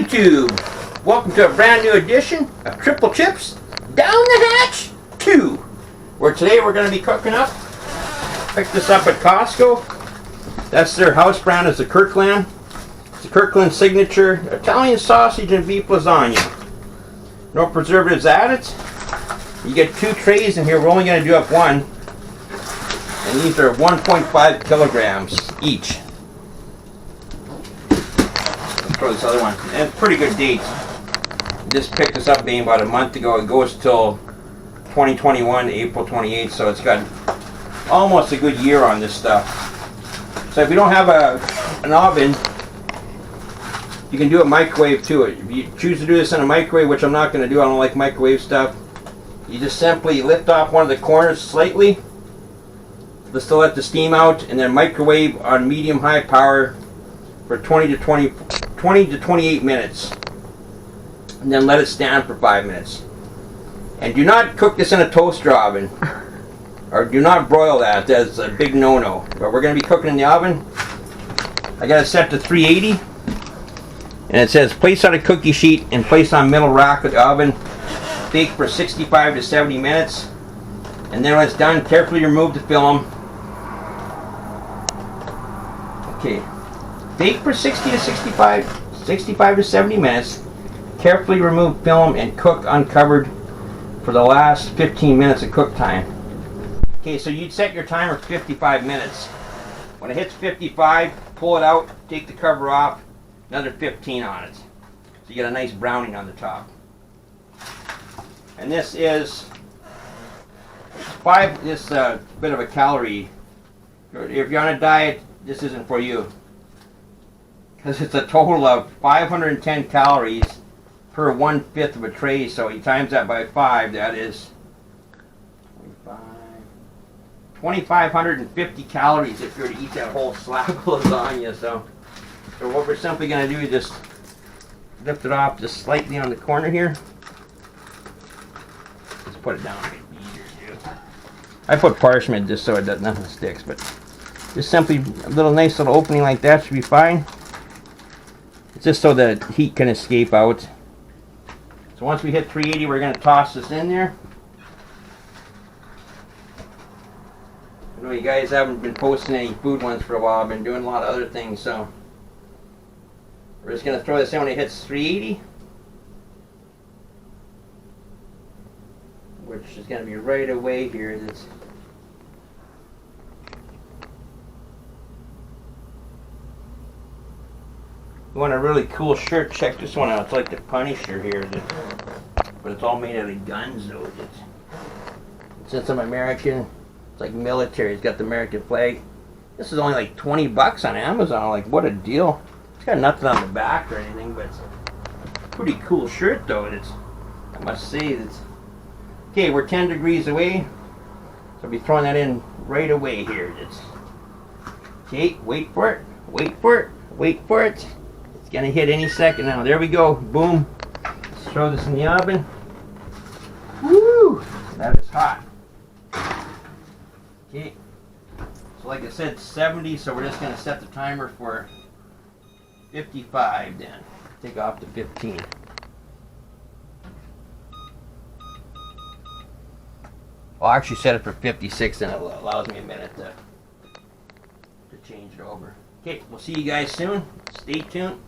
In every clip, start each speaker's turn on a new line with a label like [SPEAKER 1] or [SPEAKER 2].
[SPEAKER 1] YouTube! Welcome to a brand new edition of Triple Chips Down the Hatch 2, where today we're going to be cooking up. Picked this up at Costco. That's their house brand, is the KIRKLAND. It's the KIRKLAND signature Italian sausage and beef lasagna. No preservatives added. You get 2 trays in here. We're only going to do up one. And these are 1.5 kilograms each. Throw this other one. And it's pretty good date. Just picked this up maybe about a month ago. It goes till 2021, April 28th, so it's got almost a good year on this stuff. So if you don't have an oven, you can do a microwave too. If you choose to do this in a microwave, which I'm not going to do, I don't like microwave stuff, you just simply lift off one of the corners slightly, just to let the steam out, and then microwave on medium-high power for 20 to 28 minutes, and then let it stand for 5 minutes. And do not cook this in a toaster oven, or do not broil that. That's a big no-no. But we're going to be cooking in the oven. I got it set to 380, and it says place on a cookie sheet and place on middle rack of the oven. Bake for 65 to 70 minutes, and then when it's done, carefully remove the film. Okay. Bake for 65 to 70 minutes. Carefully remove film and cook uncovered for the last 15 minutes of cook time. Okay, so you'd set your timer for 55 minutes. When it hits 55, pull it out, take the cover off, another 15 on it. So you get a nice browning on the top. And this is bit of a calorie. If you're on a diet, this isn't for you, because it's a total of 510 calories per 1/5 of a tray. So you times that by 5, that is 2,550 calories if you were to eat that whole slab of lasagna. So what we're simply going to do is just lift it off just slightly on the corner here. Just put it down a bit easier too. I put parchment just so nothing sticks, but just simply a nice little opening like that should be fine. It's just so the heat can escape out. So once we hit 380, we're going to toss this in there. I know you guys haven't been posting any food ones for a while. I've been doing a lot of other things, so we're just going to throw this in when it hits 380, which is going to be right away here. You want a really cool shirt, check this one out. It's like the Punisher here, but it's all made out of guns though. Since I'm American, it's like military. It's got the American flag. This is only like 20 bucks on Amazon. Like, what a deal. It's got nothing on the back or anything, but it's a pretty cool shirt though. I must say, okay, we're 10 degrees away, so I'll be throwing that in right away here. Okay, wait for it, wait for it, wait for it. It's gonna hit any second now. There we go. Boom. Let's throw this in the oven. Woo! That is hot. Okay. So like I said, 70, so we're just gonna set the timer for 55 then. Take off to 15. I'll actually set it for 56, and it allows me a minute to change it over. Okay, we'll see you guys soon. Stay tuned.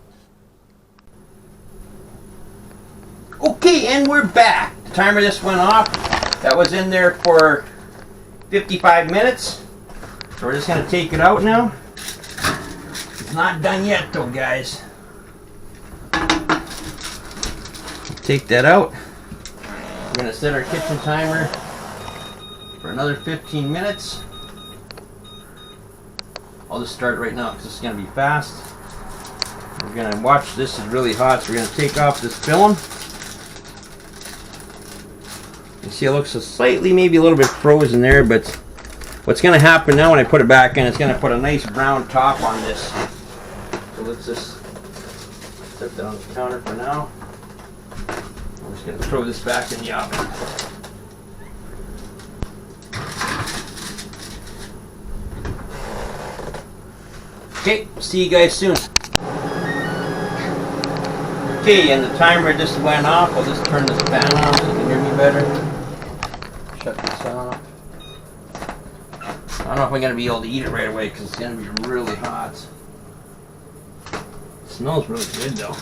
[SPEAKER 1] Okay, and we're back. The timer just went off. That was in there for 55 minutes. So we're just going to take it out now. It's not done yet though, guys. Take that out. We're going to set our kitchen timer for another 15 minutes. I'll just start right now because it's going to be fast. We're going to watch. This is really hot, so we're going to take off this film. You see it looks slightly, maybe a little bit frozen there, but what's going to happen now when I put it back in, it's going to put a nice brown top on this. So let's just set that on the counter for now. I'm just going to throw this back in the oven. Okay, see you guys soon. Okay, and the timer just went off. I'll just turn this fan off so you can hear me better. Shut this off. I don't know if I'm going to be able to eat it right away because it's going to be really hot. It smells really good though.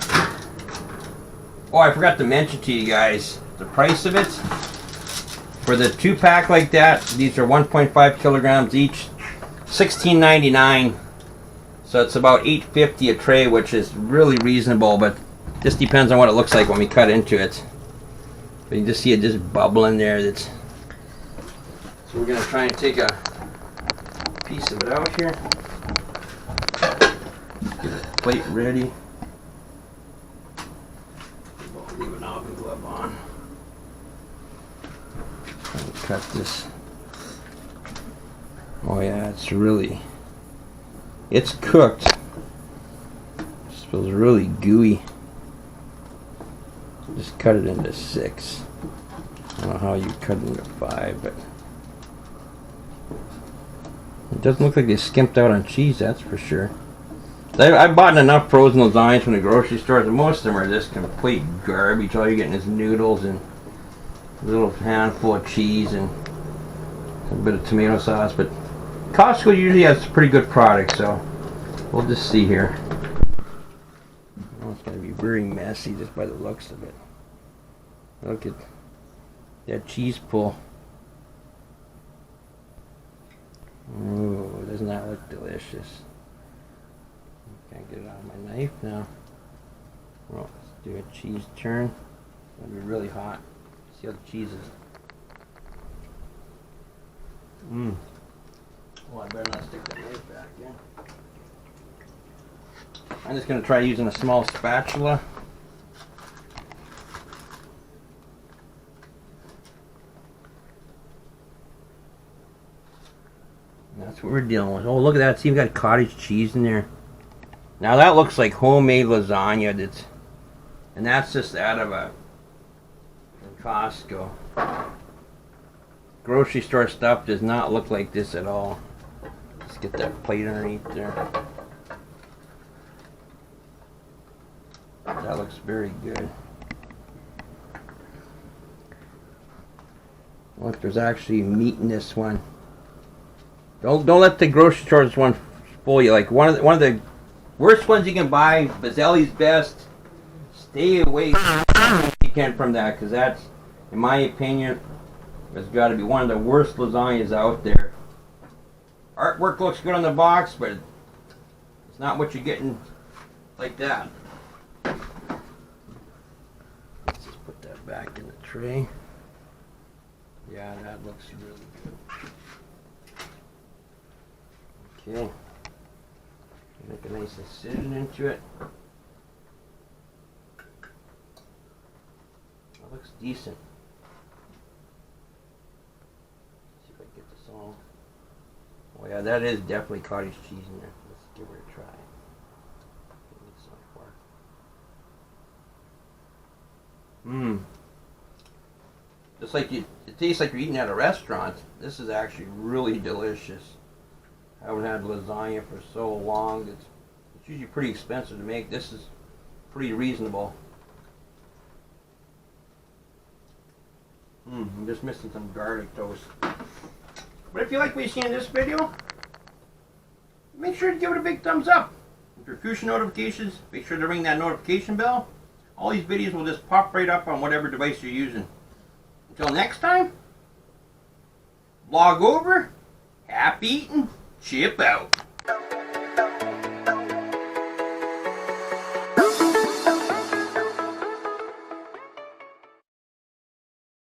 [SPEAKER 1] Oh, I forgot to mention to you guys the price of it. For the 2-pack like that, these are 1.5 kilograms each, $16.99. So it's about $8.50 a tray, which is really reasonable, but just depends on what it looks like when we cut into it. But you can just see it just bubbling there. So we're going to try and take a piece of it out here. Get the plate ready. Leave an oven glove on. Try and cut this. Oh yeah, it's cooked. It feels really gooey. Just cut it into 6. I don't know how you cut it into 5, but it doesn't look like they skimped out on cheese, that's for sure. I bought enough frozen lasagnas from the grocery stores, and most of them are just complete garbage. All you're getting is noodles and a little handful of cheese and a bit of tomato sauce. But Costco usually has pretty good products, so we'll just see here. Oh, it's going to be very messy just by the looks of it. Look at that cheese pull. Oh, doesn't that look delicious? Can't get it out of my knife now. Well, let's do a cheese turn. It's going to be really hot. See how the cheese is. Oh, I better not stick that knife back in. I'm just going to try using a small spatula. And that's what we're dealing with. Oh, look at that. See, we've got cottage cheese in there. Now that looks like homemade lasagna. And that's just out of from Costco. Grocery store stuff does not look like this at all. Let's get that plate underneath there. That looks very good. Look, there's actually meat in this one. Don't let the grocery store's one fool you. Like one of the worst ones you can buy, Bazzelli's Best. Stay away if you can from that, because that's, in my opinion, has got to be one of the worst lasagnas out there. Artwork looks good on the box, but it's not what you're getting like that. Let's just put that back in the tray. Yeah, that looks really good. Okay. Make a nice incision into it. That looks decent. Let's see if I can get this all. Oh yeah, that is definitely cottage cheese in there. Let's give it a try. So far. Just like it tastes like you're eating at a restaurant. This is actually really delicious. I haven't had lasagna for so long. It's usually pretty expensive to make. This is pretty reasonable. I'm just missing some garlic toast. But if you like what you see in this video, make sure to give it a big thumbs up. If you're future notifications, make sure to ring that notification bell. All these videos will just pop right up on whatever device you're using. Until next time, log over, happy eating, chip out.